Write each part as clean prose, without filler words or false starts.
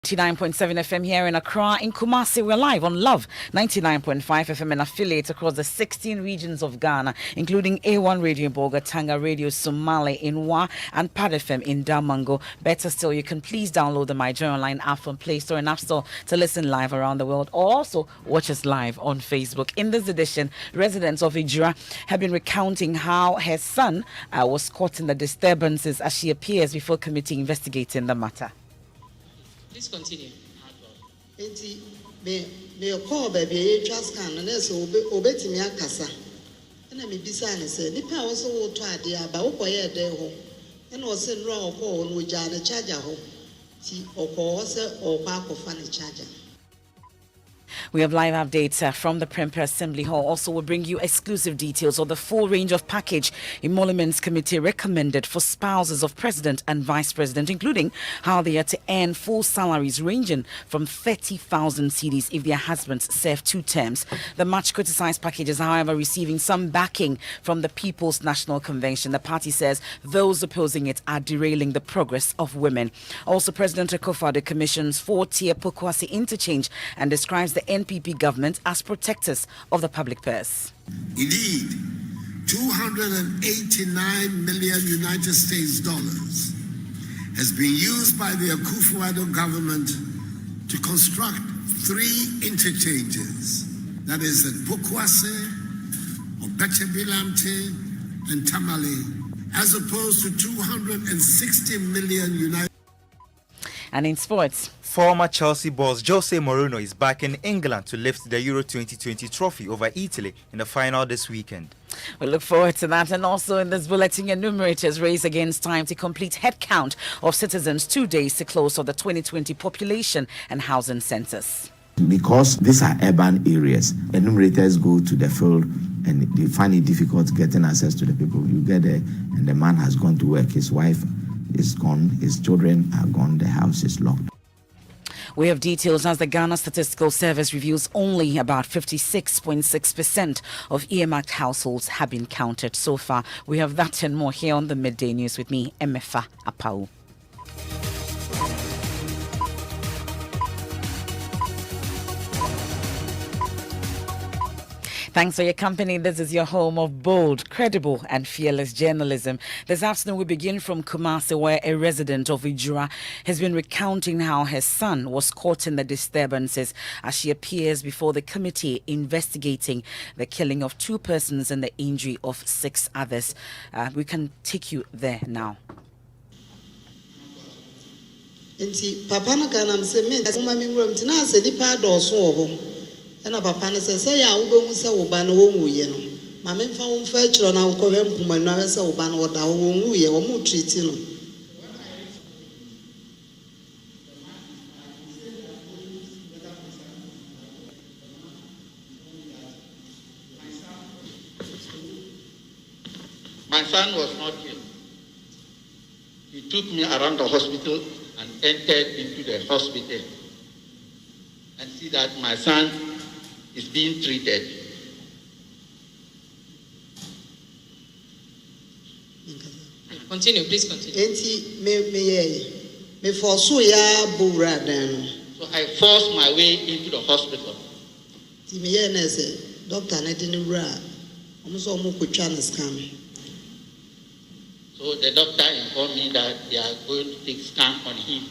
99.7 FM here in Accra. In Kumasi, we're live on Love 99.5 FM and affiliates across the 16 regions of Ghana, including A1 Radio in Boga, Tanga Radio Somali in Wa, and Pad FM in Damango. Better still, you can please download the My Joy Online app from Play Store and App Store to listen live around the world, or also watch us live on Facebook. In this edition, residents of Ijura have been recounting how her son was caught in the disturbances as she appears before committee investigating the matter. Please continue. Me call baby trust can and so obey me akasa. And I may be signing said, the power so try the about what I dare home. And was sent raw call no jana charger home. See or call or park of funny charger. We have live updates from the Prempeh Assembly Hall. Also, we'll bring you exclusive details of the full range of package Emoluments Committee recommended for spouses of President and Vice President, including how they are to earn full salaries ranging from 30,000 cedis if their husbands serve 2 terms. The much criticized package is, however, receiving some backing from the People's National Convention. The party says those opposing it are derailing the progress of women. Also, President Akufo-Addo commissions 4-tier Pokwase interchange and describes the NPP government as protectors of the public purse. Indeed, 289 million United States dollars has been used by the Akufo-Addo government to construct 3 interchanges. That is at Pokwase, Obechebilamte, and Tamale, as opposed to 260 million United. And in sports, former Chelsea boss Jose Mourinho is back in England to lift the Euro 2020 trophy over Italy in the final this weekend. We look forward to that. And also in this bulletin, enumerators race against time to complete head count of citizens 2 days to close of the 2020 population and housing census. Because these are urban areas, enumerators go to the field and they find it difficult getting access to the people. You get there and the man has gone to work, his wife is gone, his children are gone, the house is locked. We have details as the Ghana Statistical Service reveals only about 56.6% of earmarked households have been counted so far. We have that and more here on the Midday News with me, Emefa Apau. Thanks for your company. This is your home of bold, credible, and fearless journalism. This afternoon, we begin from Kumasi, where a resident of Ijura has been recounting how her son was caught in the disturbances as she appears before the committee investigating the killing of 2 persons and the injury of 6 others. We can take you there now. Papa na kanam se me mama room tina se di pa do so ho na papa na se ya wo be hu se wo ba no wo nwuye no mama mfa wo mfa chiro na wo ko be mpuma na se wo ba no wo da wo nwuye wo mu treat no. My son was not here. He took me around the hospital and entered into the hospital and see that my son is being treated. Continue, please continue. So I forced my way into the hospital. So the doctor informed me that they are going to take scan on him.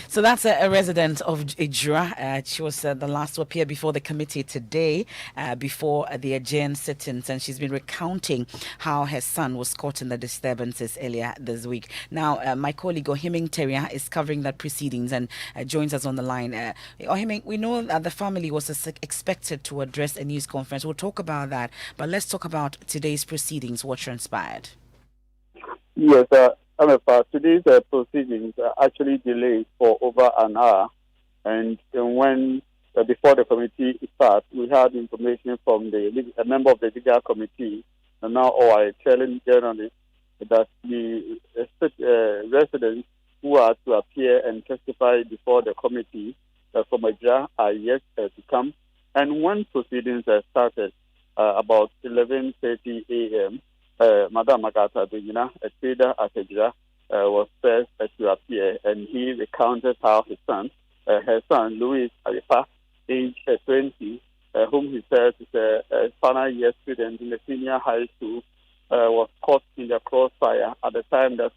So that's a resident of Ijura. She was the last to appear before the committee today, before the adjourned sittings, and she's been recounting how her son was caught in the disturbances earlier this week. Now, my colleague Ohiming Teria is covering that proceedings and joins us on the line. Ohiming, we know that the family was expected to address a news conference. We'll talk about that, but let's talk about today's proceedings, what transpired. Yes, today's proceedings are actually delayed for over an hour, and when before the committee starts, we had information from a member of the legal committee, and now telling journalists that the residents who are to appear and testify before the committee from Ajah are yet to come, and when proceedings are started, about 11:30 a.m., Madam Agatha Dugina, a trader at Ejira, was first to appear, and he recounted how his son, her son, Louis Arifa, age 20, whom he says is a final year student in the senior high school, was caught in the crossfire at the time that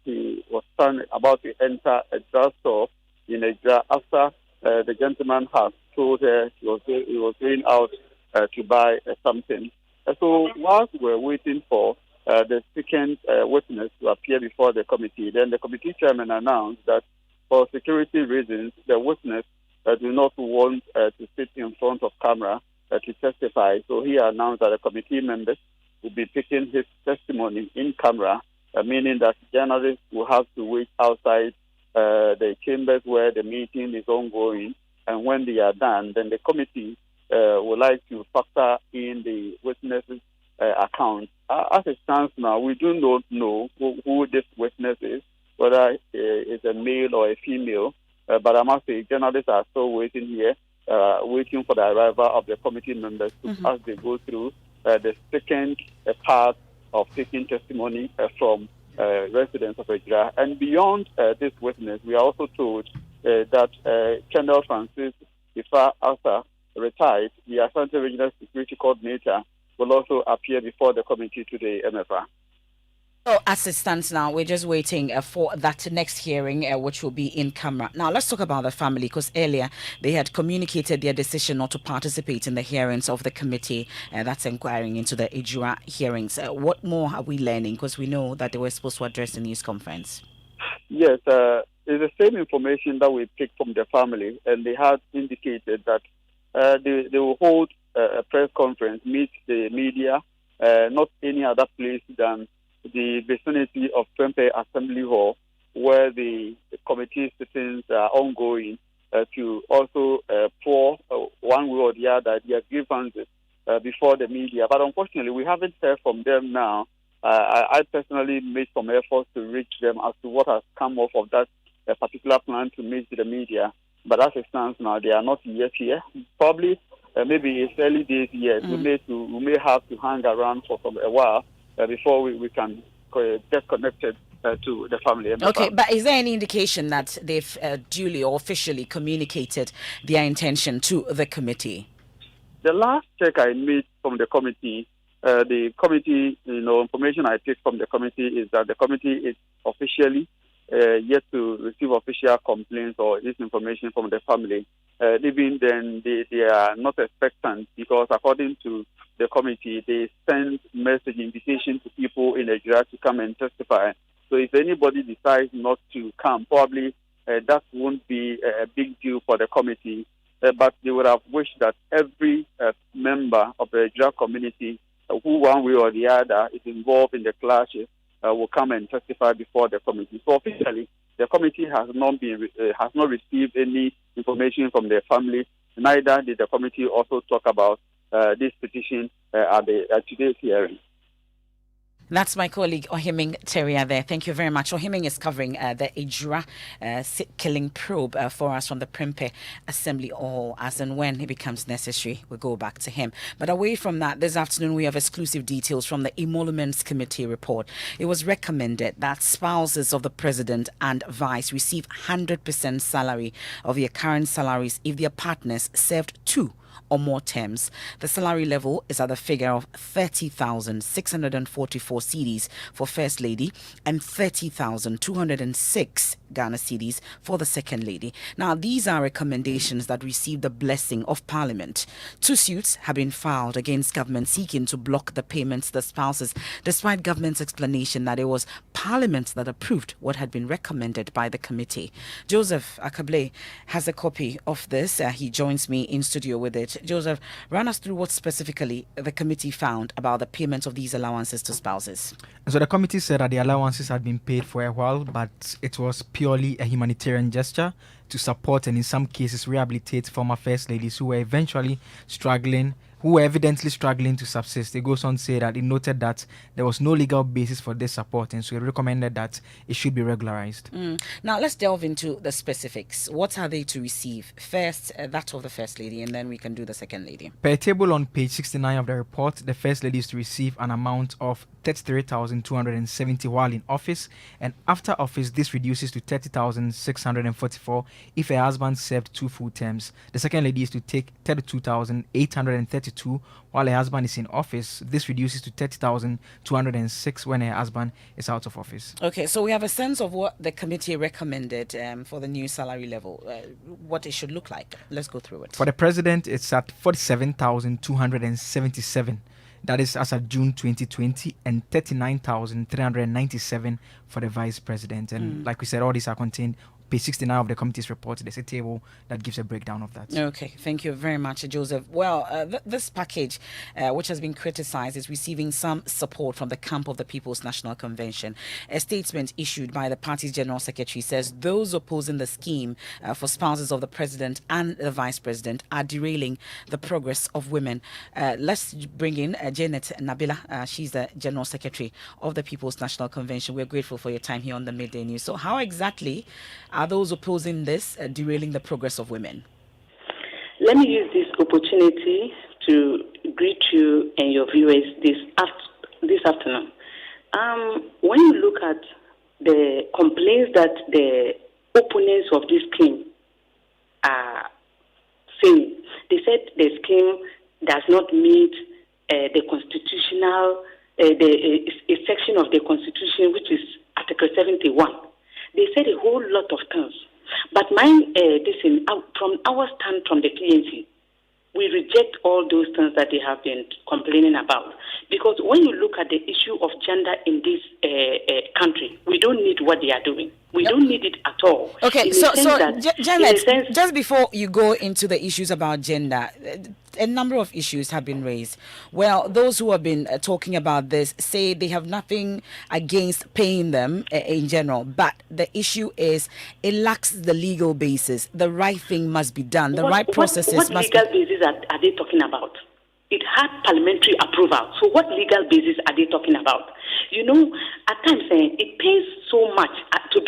he was about to enter a drugstore in Ejira after the gentleman had told her he was going out to buy something. So whilst we were waiting for the second witness to appear before the committee, then the committee chairman announced that for security reasons, the witness do not want to sit in front of camera to testify. So he announced that the committee members will be taking his testimony in camera, meaning that journalists will have to wait outside the chambers where the meeting is ongoing. And when they are done, then the committee would like to factor in the witnesses' account. As it stands now, we do not know who this witness is, whether it's a male or a female. But I must say, journalists are still waiting here, waiting for the arrival of the committee members as they go through the second part of taking testimony from residents of Ejira. And beyond this witness, we are also told that Colonel Francis Ifa Asa, retired, the Asante Regional Security Coordinator, will also appear before the committee today, MFA. So as it stands now, we're just waiting for that next hearing, which will be in camera. Now, let's talk about the family, because earlier they had communicated their decision not to participate in the hearings of the committee that's inquiring into the Ejira hearings. What more are we learning? Because we know that they were supposed to address the news conference. Yes, it's the same information that we picked from the family, and they had indicated that they will hold a press conference, meet the media, not any other place than the vicinity of Prempeh Assembly Hall, where the committee sittings are ongoing, to also pour one way or the other their grievances before the media. But unfortunately, we haven't heard from them now. I personally made some efforts to reach them as to what has come off of that particular plan to meet the media. But as it stands now, they are not yet here. Probably, maybe it's early days yet. We may have to hang around for a while before we can get connected to the family. Okay, but is there any indication that they've duly or officially communicated their intention to the committee? The last check I made from the committee, information I take from the committee is that the committee is officially yet to receive official complaints or this information from the family. Even then, they are not expectant, because according to the committee, they send message invitation to people in Ejira to come and testify. So if anybody decides not to come, probably that won't be a big deal for the committee. But they would have wished that every member of the Ejira community, who one way or the other is involved in the clashes, will come and testify before the committee. So officially, the committee has not received any information from their family. Neither did the committee also talk about this petition at today's hearing. That's my colleague Ohiming Teria there. Thank you very much. Ohiming is covering the Ejira killing probe for us from the Prempeh Assembly Hall. As and when it becomes necessary, we'll go back to him. But away from that, this afternoon we have exclusive details from the Emoluments Committee report. It was recommended that spouses of the President and Vice receive 100% salary of their current salaries if their partners served 2 or more terms. The salary level is at the figure of 30,644 cedis for First Lady and 30,206 Ghana cedis for the Second Lady. Now, these are recommendations that received the blessing of Parliament. 2 suits have been filed against government seeking to block the payments to the spouses, despite government's explanation that it was Parliament that approved what had been recommended by the committee. Joseph Akable has a copy of this. He joins me in studio with it. Joseph, run us through what specifically the committee found about the payment of these allowances to spouses. So the committee said that the allowances had been paid for a while, but it was purely a humanitarian gesture to support and in some cases rehabilitate former First Ladies who were eventually struggling who were evidently struggling to subsist. It goes on to say that it noted that there was no legal basis for this support, and so it recommended that it should be regularized. Now, let's delve into the specifics. What are they to receive? First, that of the First Lady, and then we can do the Second Lady. Per table on page 69 of the report, the First Lady is to receive an amount of 33,270 while in office, and after office, this reduces to 30,644 if her husband served 2 full terms. The Second Lady is to take 32,832 while her husband is in office. This reduces to 30,206 when her husband is out of office. Okay, so we have a sense of what the committee recommended for the new salary level, what it should look like. Let's go through it. For the president, it's at 47,277. That is as of June 2020, and 39,397 for the vice president. And like we said, all these are contained page 69 of the committee's report. There's a table that gives a breakdown of that. Okay, thank you very much, Joseph. Well, this package, which has been criticized, is receiving some support from the camp of the People's National Convention. A statement issued by the party's general secretary says those opposing the scheme for spouses of the president and the vice president are derailing the progress of women. Let's bring in Janet Nabila. She's the general secretary of the People's National Convention. We're grateful for your time here on the Midday News. So how exactly are those opposing this derailing the progress of women? Let me use this opportunity to greet you and your viewers this afternoon. When you look at the complaints that the opponents of this scheme are saying, they said the scheme does not meet the constitutional, a section of the Constitution, which is Article 71. They said a whole lot of things. But from our stand from the PNC, we reject all those things that they have been complaining about. Because when you look at the issue of gender in this country, we don't need what they are doing. We don't need it at all. Okay, Janet, just before you go into the issues about gender, a number of issues have been raised. Well, those who have been talking about this say they have nothing against paying them in general, but the issue is it lacks the legal basis. The right thing must be done. The right processes must be... What legal basis are they talking about? It had parliamentary approval. So what legal basis are they talking about? You know, at times it pays so much to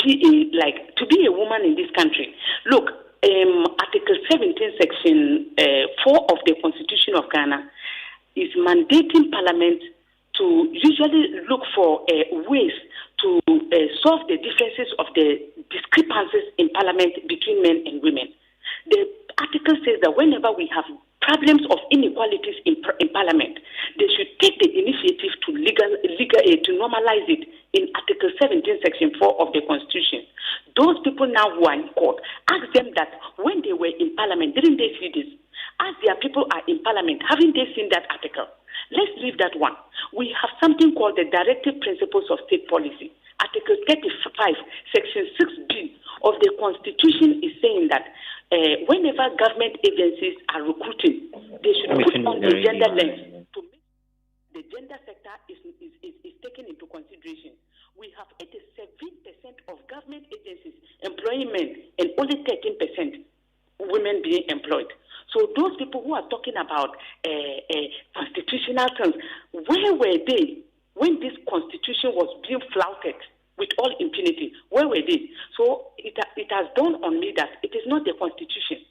be a woman in this country. Look, Article 17, Section 4 of the Constitution of Ghana is mandating Parliament to usually look for ways to solve the differences of the discrepancies in Parliament between men and women. The article says that whenever we have problems of inequalities in Parliament, they should take the initiative to to normalize it in Article 17, Section 4 of the Constitution. Those people now who are in court, ask them that when they were in Parliament, didn't they see this? As their people are in Parliament, haven't they seen that article? Let's leave that one. We have something called the Directive Principles of State Policy. Article 35, Section 6B of the Constitution is saying that whenever government agencies are recruiting, they should put on the gender lens to make the gender sector is taken into consideration. We have 87% of government agencies employing men and only 13% women being employed. So those people who are talking about constitutional terms, where were they when this constitution was being flouted with all impunity? Where were they? So it has dawned on me that it is not the constitution.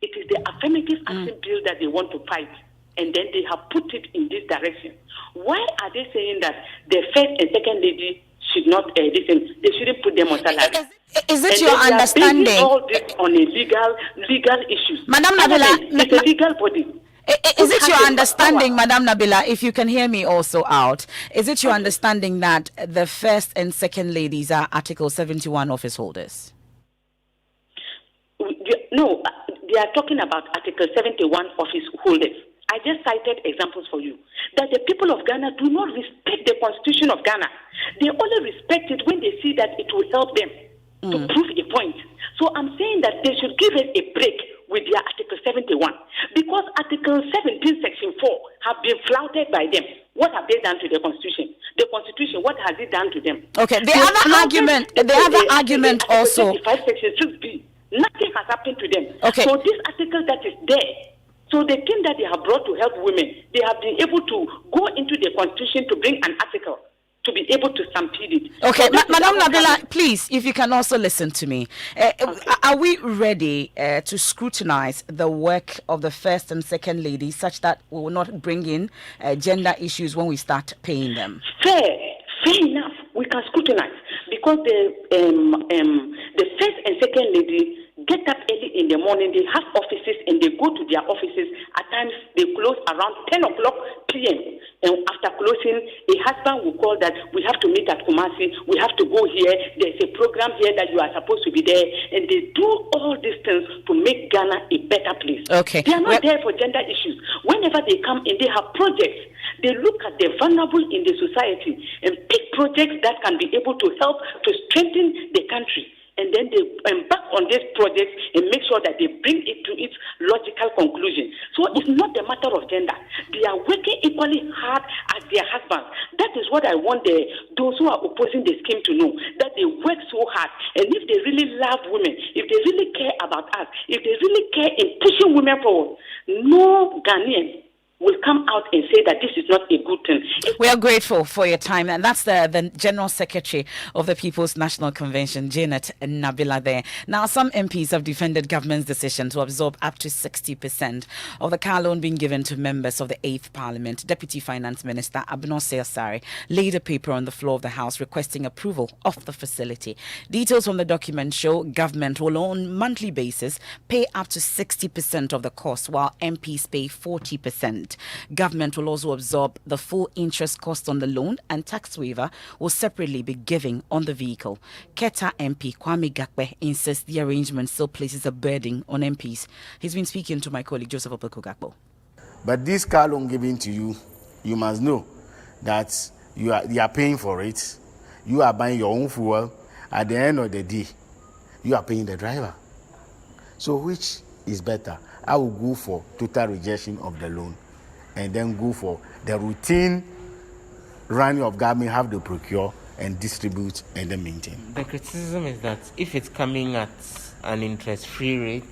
It is the affirmative action bill that they want to fight, and then they have put it in this direction. Why are they saying that the first and second lady should not listen? They shouldn't put them on salary. Is it your understanding? All this on a legal issues. Madam Nabila, it's a legal body. Is it your understanding, Madam Nabila, if you can hear me also out, is it your understanding that the first and second ladies are Article 71 office holders? No, they are talking about Article 71 office holders. I just cited examples for you. That the people of Ghana do not respect the Constitution of Ghana. They only respect it when they see that it will help them to prove a point. So I'm saying that they should give us a break with their Article 71, because Article 17, Section 4 have been flouted by them. What have they done to the Constitution? The Constitution, what has it done to them? Okay, the other argument also. 35, Section 6B, nothing has happened to them. Okay. So this article that is there So the thing that they have brought to help women, they have been able to go into the constitution to bring an article to be able to stampede it. Okay, so Madam Nabila, please, if you can also listen to me. Okay. Are we ready to scrutinize the work of the first and second ladies such that we will not bring in gender issues when we start paying them? Fair enough. We can scrutinize because the first and second lady get up early in the morning. They have offices and they go to their offices. At times they close around 10 o'clock p.m. And after closing, a husband will call that we have to meet at Kumasi. We have to go here. There's a program here that you are supposed to be there. And they do all these things to make Ghana a better place. Okay. They are not there for gender issues. Whenever they come and they have projects, they look at the vulnerable in the society and pick projects that can be able to help to strengthen the country. And then they embark on this project and make sure that they bring it to its logical conclusion. So it's not a matter of gender. They are working equally hard as their husbands. That is what I want those who are opposing the scheme to know, that they work so hard. And if they really love women, if they really care about us, if they really care in pushing women forward, no Ghanaian will come out and say that this is not a good thing. We are grateful for your time, and that's the General Secretary of the People's National Convention, Janet Nabila there. Now, some MPs have defended government's decision to absorb up to 60% of the car loan being given to members of the 8th Parliament. Deputy Finance Minister Abnosir Sari laid a paper on the floor of the House requesting approval of the facility. Details from the document show government will on a monthly basis pay up to 60% of the cost, while MPs pay 40%. Government will also absorb the full interest cost on the loan, and tax waiver will separately be given on the vehicle. Keta MP Kwame Gakpe insists the arrangement still places a burden on MPs. He's been speaking to my colleague Joseph Opoku-Gakpo. But this car loan given to you, you must know that you are paying for it. You are buying your own fuel. At the end of the day, you are paying the driver. So which is better? I will go for total rejection of the loan, and then go for the routine running of government, have to procure and distribute and then maintain. The criticism is that if it's coming at an interest-free rate,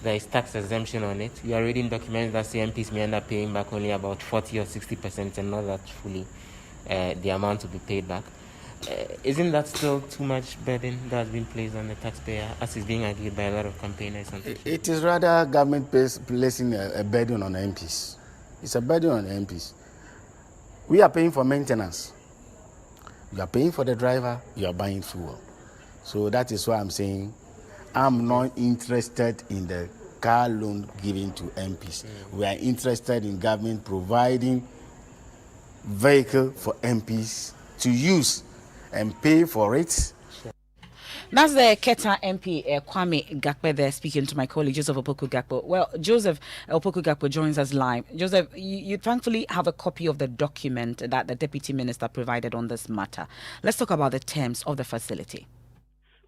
there is tax exemption on it. We are reading documents that say MPs may end up paying back only about 40 or 60% and not that fully the amount to be paid back. Isn't that still too much burden that has been placed on the taxpayer, as is being argued by a lot of campaigners? It is rather government placing a burden on MPs. It's a burden on MPs. We are paying for maintenance. You are paying for the driver, you are buying fuel. So that is why I'm saying I'm not interested in the car loan given to MPs. We are interested in government providing vehicle for MPs to use and pay for it. That's the Keta MP Kwame Gakpe there speaking to my colleague Joseph Opoku-Gakpo. Well, Joseph Opoku-Gakpo joins us live. Joseph, you thankfully have a copy of the document that the Deputy Minister provided on this matter. Let's talk about the terms of the facility.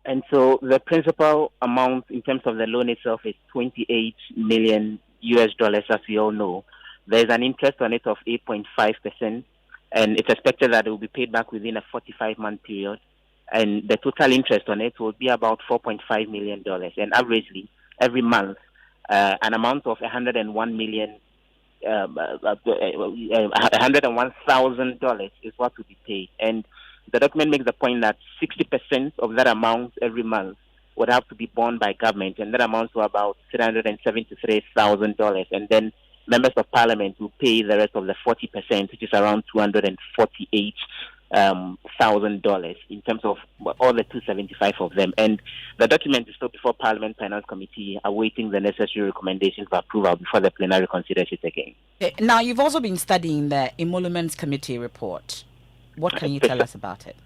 And so the principal amount in terms of the loan itself is $28 million, as we all know. There's an interest on it of 8.5%, and it's expected that it will be paid back within a 45-month period. And the total interest on it will be about $4.5 million. And averagely, every month, an amount of $101,000 is what will be paid. And the document makes the point that 60% of that amount every month would have to be borne by government, and that amounts to about $373,000. And then members of parliament will pay the rest of the 40%, which is around $248,000 in terms of all the 275 of them. And the document is still before Parliament Finance Committee, awaiting the necessary recommendations for approval before the plenary considers it again. Now, you've also been studying the Emoluments Committee report. What can you tell us about it?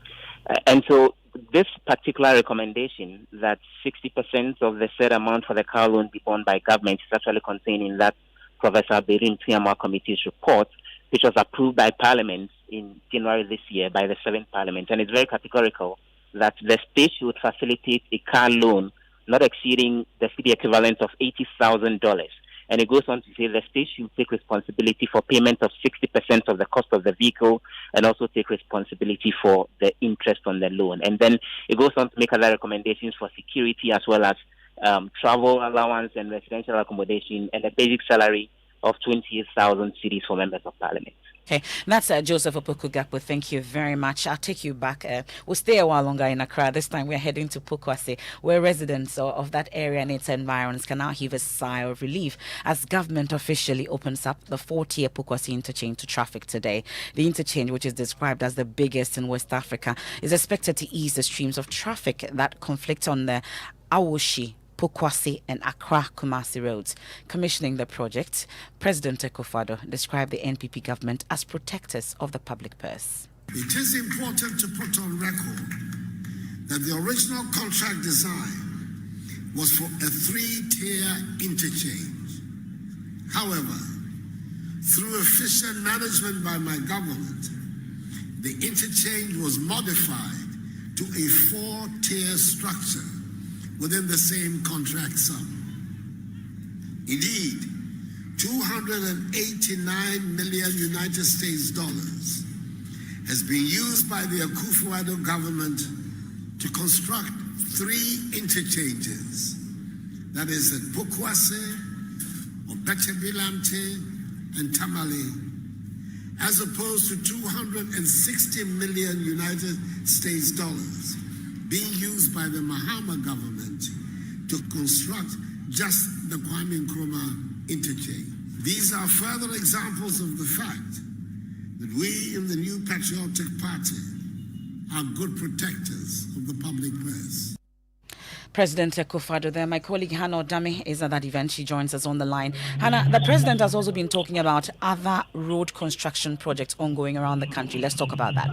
And so this particular recommendation that 60% of the said amount for the car loan be borne by government is actually contained in that Professor Berin Tiamwa Committee's report, which was approved by Parliament in January this year by the 7th Parliament. And it's very categorical that the state should facilitate a car loan not exceeding the city equivalent of $80,000. And it goes on to say the state should take responsibility for payment of 60% of the cost of the vehicle and also take responsibility for the interest on the loan. And then it goes on to make other recommendations for security as well as travel allowance and residential accommodation, and a basic salary of 28,000 cedis for members of parliament. Okay, that's Joseph Opoku-Gakpo. Thank you very much. I'll take you back. We'll stay a while longer in Accra. This time we're heading to Pokwase, where residents of that area and its environs can now heave a sigh of relief as government officially opens up the 4-tier Pokwase interchange to traffic today. The interchange, which is described as the biggest in West Africa, is expected to ease the streams of traffic that conflict on the Awoshi, Pokwase and Accra Kumasi roads. Commissioning the project, President Akufo-Addo described the NPP government as protectors of the public purse. It is important to put on record that the original contract design was for a 3-tier interchange. However, through efficient management by my government, the interchange was modified to a 4-tier structure within the same contract sum. Indeed, $289 million United States dollars has been used by the Akufo-Addo government to construct 3 interchanges. That is at Pokwase, Obechebilamte, and Tamale, as opposed to $260 million United States dollars being used by the Mahama government to construct just the Kwame Nkrumah interchange. These are further examples of the fact that we in the New Patriotic Party are good protectors of the public purse. President Akufo-Addo there. My colleague Hannah Odame is at that event. She joins us on the line. Hannah, the president has also been talking about other road construction projects ongoing around the country. Let's talk about that.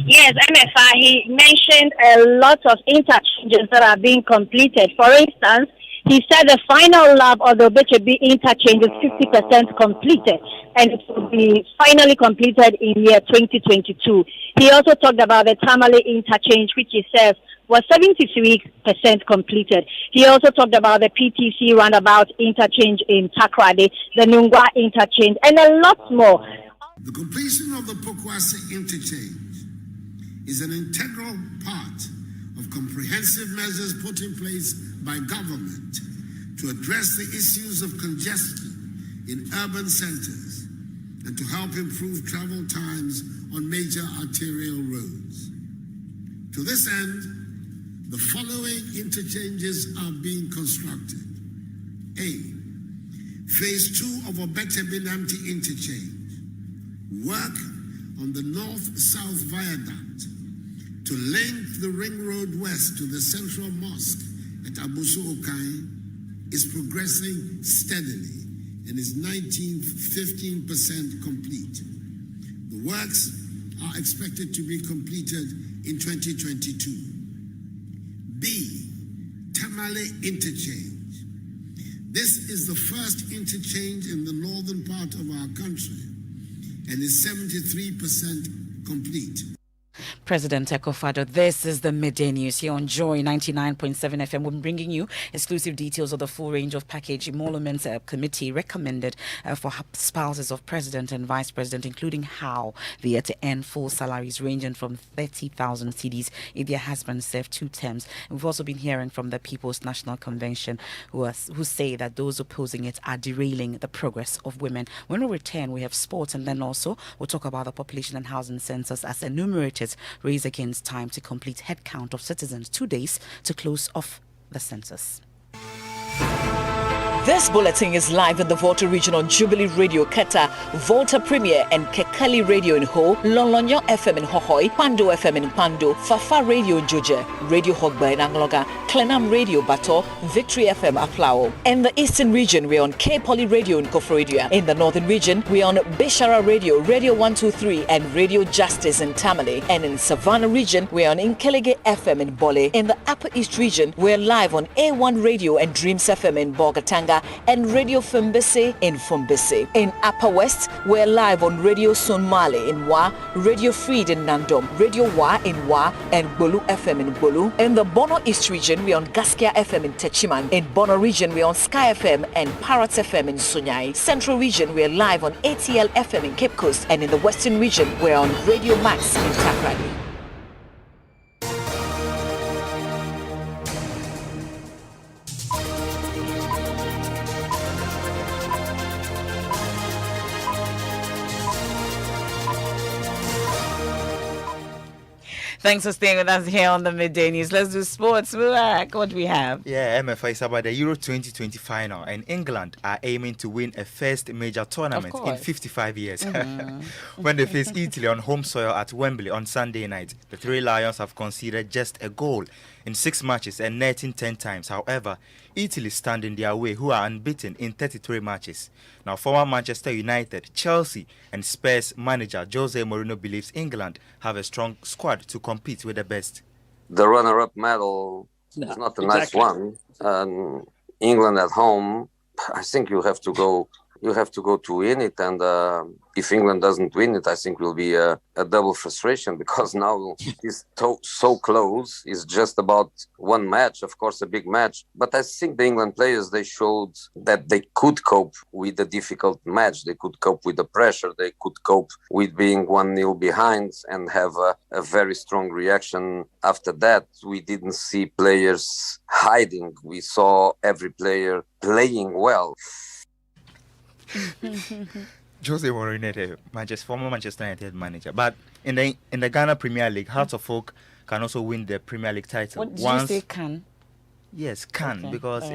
Yes, MFR, he mentioned a lot of interchanges that are being completed. For instance, he said the final lap of the Obechebi interchange is 50% completed, and it will be finally completed in year 2022. He also talked about the Tamale interchange, which he says was 73% completed. He also talked about the PTC roundabout interchange in Takrade, the Nungwa interchange, and a lot more. The completion of the Pokwase interchange is an integral part of comprehensive measures put in place by government to address the issues of congestion in urban centers and to help improve travel times on major arterial roads. To this end, the following interchanges are being constructed. A. Phase 2 of Obechebilamte interchange. Work on the north-south viaduct to link the Ring Road West to the Central Mosque at Abuso Okai is progressing steadily and is 15% complete. The works are expected to be completed in 2022. B. Tamale interchange. This is the first interchange in the northern part of our country and is 73% complete. President Akufo-Addo, this is the Midday News here on Joy 99.7 FM. We're bringing you exclusive details of the full range of package emoluments committee recommended for spouses of President and Vice President, including how they are to earn full salaries ranging from 30,000 cedis if their husband served 2 terms. And we've also been hearing from the People's National Convention who say that those opposing it are derailing the progress of women. When we return, we have sports, and then also we'll talk about the population and housing census as enumerated race against time to complete head count of citizens 2 days to close off the census. This bulletin is live in the Volta region on Jubilee Radio Keta, Volta Premier and Kekali Radio in Ho, Lolonyo FM in Hohoi, Pando FM in Pando, Fafa Radio in Joje, Radio Hogba in Angloga, Klenam Radio Bato, Victory FM Aflao. In the Eastern region, we're on K Poly Radio in Kofrodia. In the Northern region, we're on Bishara Radio, Radio 123 and Radio Justice in Tamale. And in Savannah region, we're on Inkelege FM in Bole. In the Upper East region, we're live on A1 Radio and Dreams FM in Bogatanga and Radio Fumbese in Fumbese. In Upper West, we're live on Radio Sonmale in Wa, Radio Freed in Nandom, Radio Wa in Wa, and Bolu FM in Bolu. In the Bono East region, we're on Gaskia FM in Techiman. In Bono region, we're on Sky FM and Parrots FM in Sunyai. Central region, we're live on ATL FM in Cape Coast. And in the Western region, we're on Radio Max in Takrady. Thanks for staying with us here on the Midday News. Let's do sports. Mubarak, what do we have? Yeah, MFA is about the Euro 2020 final, and England are aiming to win a first major tournament in 55 years. When they face Italy on home soil at Wembley on Sunday night, the Three Lions have conceded just a goal in 6 matches and netting 10 times. However, Italy stand in their way, who are unbeaten in 33 matches. Now, former Manchester United, Chelsea and Spurs manager Jose Mourinho believes England have a strong squad to compete with the best. The runner-up medal is not a nice one. England at home, I think you have to go to win it, and if England doesn't win it, I think will be a double frustration, because now it's so close. It's just about one match, of course, a big match. But I think the England players, they showed that they could cope with a difficult match. They could cope with the pressure. They could cope with being 1-0 behind and have a very strong reaction after that. We didn't see players hiding. We saw every player playing well. Jose Mourinho, former Manchester United manager, but in the Ghana Premier League, Hearts of Oak can also win the Premier League title. What did you say? Can? Yes, can, okay. Because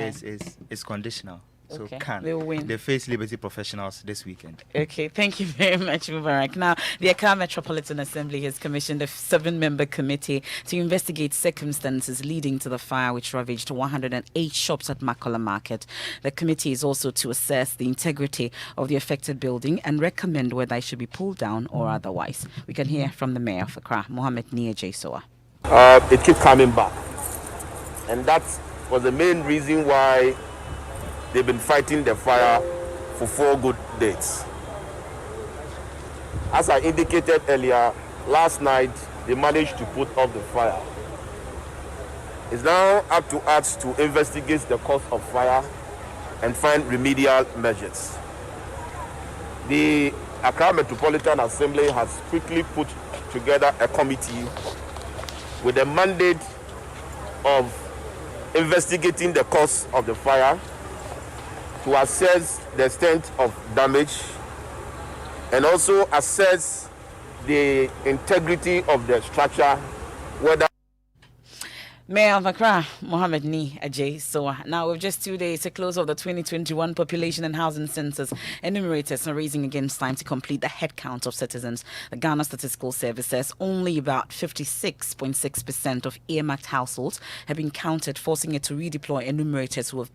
it's conditional. So can. They will win. They face Liberty Professionals this weekend. Okay, thank you very much, Mubarak. Now, the Accra Metropolitan Assembly has commissioned a 7-member committee to investigate circumstances leading to the fire which ravaged 108 shops at Makola Market. The committee is also to assess the integrity of the affected building and recommend whether it should be pulled down or otherwise. We can hear from the Mayor of Accra, Mohammed Nia Soa. It keeps coming back. And that was the main reason why they've been fighting the fire for 4 good days. As I indicated earlier, last night they managed to put off the fire. It's now up to us to investigate the cause of fire and find remedial measures. The Accra Metropolitan Assembly has quickly put together a committee with a mandate of investigating the cause of the fire, to assess the extent of damage and also assess the integrity of the structure, whether Mayor of Accra, Mohammed Ni Ajay Soa. Now, with just 2 days to close of the 2021 Population and Housing Census, enumerators are raising against time to complete the head count of citizens. The Ghana Statistical Service says only about 56.6% of earmarked households have been counted, forcing it to redeploy enumerators who have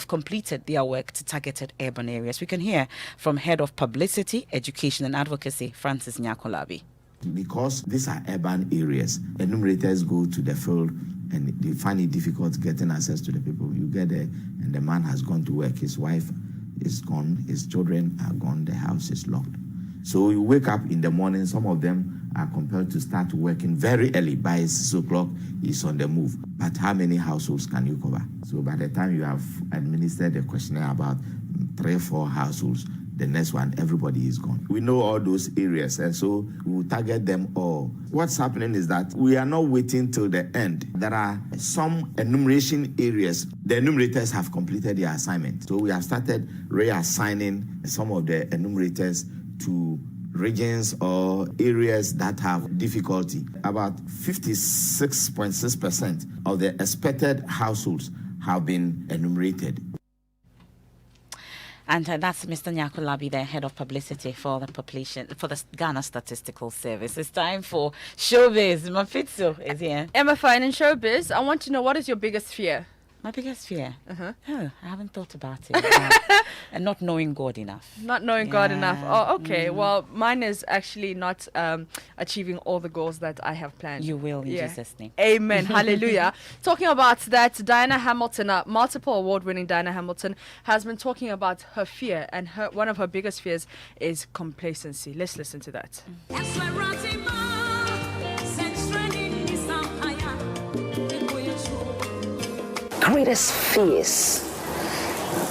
completed their work to targeted urban areas. We can hear from Head of Publicity, Education and Advocacy, Francis Nyakolabi. Because these are urban areas, enumerators go to the field and they find it difficult getting access to the people. You get there and the man has gone to work, his wife is gone, his children are gone, the house is locked. So you wake up in the morning, some of them are compelled to start working very early. By 6 o'clock, he's on the move. But how many households can you cover? So by the time you have administered the questionnaire about 3 or 4 households, the next one, everybody is gone. We know all those areas, and so we will target them all. What's happening is that we are not waiting till the end. There are some enumeration areas. The enumerators have completed their assignment. So we have started reassigning some of the enumerators to regions or areas that have difficulty. About 56.6% of the expected households have been enumerated. And that's Mr. Nyakolabi, the Head of Publicity for the the Ghana Statistical Service. It's time for Showbiz. Mafitso is here. Emma Fine in Showbiz. I want to know, what is your biggest fear? My biggest fear? Uh-huh. Oh, I haven't thought about it. And not knowing God enough. Not knowing God enough. Oh, okay. Well, mine is actually not achieving all the goals that I have planned. You will, in Jesus' name. Amen. Hallelujah. Talking about that, Diana Hamilton, multiple award-winning Diana Hamilton, has been talking about her fear, and one of her biggest fears is complacency. Let's listen to that. Greatest fears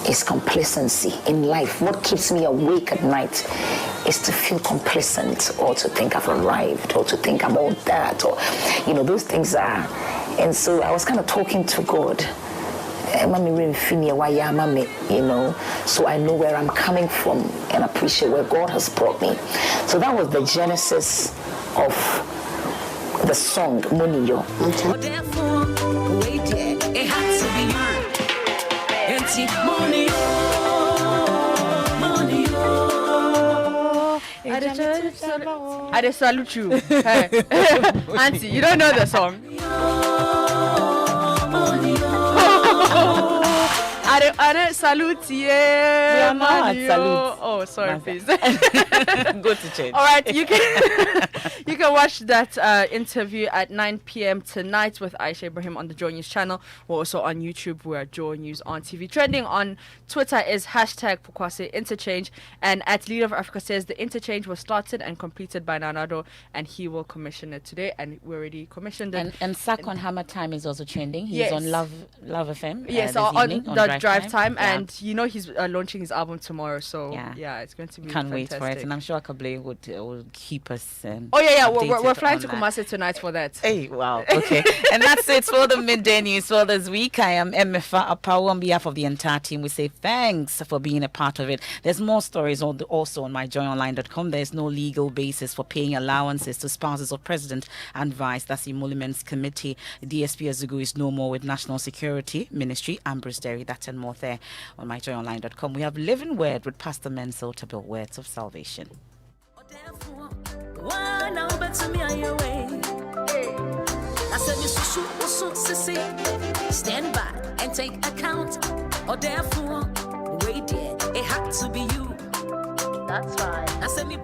is complacency in life. What keeps me awake at night is to feel complacent, or to think I've arrived, or to think I'm all that, or those things are. And so I was kind of talking to God, so I know where I'm coming from and appreciate where God has brought me. So that was the genesis of the song Money Yo. Therefore, wait, it had to be you. Empty money, money. I just salute you. Hey. Auntie, you don't know the song. I don't salute you. Oh, sorry, please. Go to change. All right, you can watch that interview at 9 p.m. tonight with Aisha Ibrahim on the Joy News channel. We're also on YouTube. We're at Joy News on TV. Trending on Twitter is #Pokwase Interchange, and at Leader of Africa says the interchange was started and completed by Nanado, and he will commission it today, and we already commissioned it. And Sakon Hammer Time is also trending. He's Yes. on Love FM. Yes, this on evening, the drive time, Yeah. and you know he's launching his album tomorrow, so Yeah. it's going to be Can't fantastic. wait for it, and I'm sure Akable would keep us. Oh yeah, we're updated flying to on that. Kumasi tonight for that. Hey, wow, okay. And that's it for the Midday News for this week. I am Emefa Apawu. On behalf of the entire team, we say thanks for being a part of it. There's more stories also on myjoyonline.com. There's no legal basis for paying allowances to spouses of President and Vice. That's the Emoluments Committee. DSP Azugu is no more with National Security Ministry. Ambrose Derry, that and more there on myjoyonline.com. We have Living Word with Pastor Menzel to build words of salvation. Stand by and take account, or therefore, wait, it had to be you. That's right. I said me.